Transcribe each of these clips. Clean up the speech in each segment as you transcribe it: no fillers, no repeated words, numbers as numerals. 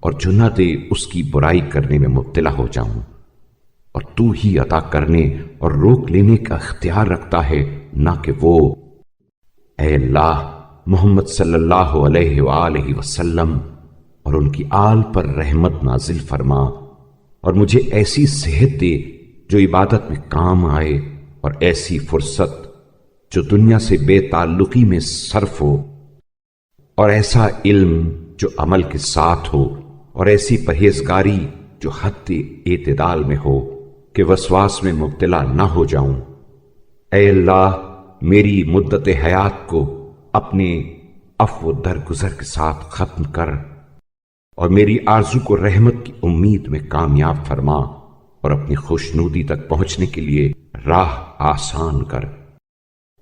اور جو نہ دے اس کی برائی کرنے میں مبتلا ہو جاؤں، اور تو ہی عطا کرنے اور روک لینے کا اختیار رکھتا ہے، نہ کہ وہ۔ اے اللہ، محمد صلی اللہ علیہ وآلہ وسلم اور ان کی آل پر رحمت نازل فرما، اور مجھے ایسی صحت دے جو عبادت میں کام آئے، اور ایسی فرصت جو دنیا سے بے تعلقی میں صرف ہو، اور ایسا علم جو عمل کے ساتھ ہو، اور ایسی پرہیزگاری جو حد اعتدال میں ہو کہ وسواس میں مبتلا نہ ہو جاؤں۔ اے اللہ، میری مدت حیات کو اپنے عفو درگزر کے ساتھ ختم کر، اور میری آرزو کو رحمت کی امید میں کامیاب فرما، اور اپنی خوشنودی تک پہنچنے کے لیے راہ آسان کر،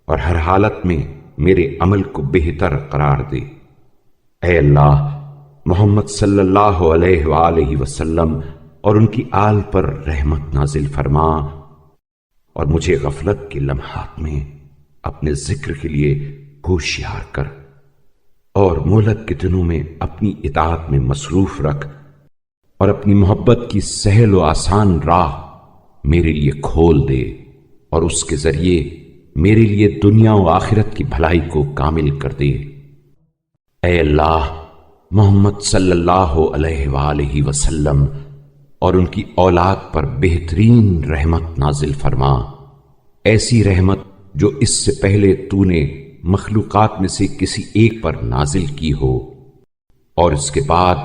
اور ہر حالت میں میرے عمل کو بہتر قرار دے۔ اے اللہ، محمد صلی اللہ علیہ وآلہ وسلم اور ان کی آل پر رحمت نازل فرما، اور مجھے غفلت کے لمحات میں اپنے ذکر کے لیے ہوشیار کر، اور مہلت کے دنوں میں اپنی اطاعت میں مصروف رکھ، اور اپنی محبت کی سہل و آسان راہ میرے لیے کھول دے، اور اس کے ذریعے میرے لیے دنیا و آخرت کی بھلائی کو کامل کر دے۔ اے اللہ، محمد صلی اللہ علیہ وآلہ وسلم اور ان کی اولاد پر بہترین رحمت نازل فرما، ایسی رحمت جو اس سے پہلے تو نے مخلوقات میں سے کسی ایک پر نازل کی ہو، اور اس کے بعد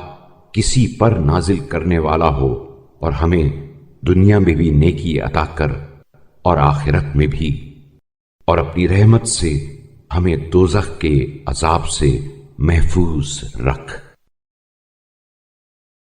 کسی پر نازل کرنے والا ہو، اور ہمیں دنیا میں بھی نیکی عطا کر اور آخرت میں بھی، اور اپنی رحمت سے ہمیں دوزخ کے عذاب سے محفوظ رکھ۔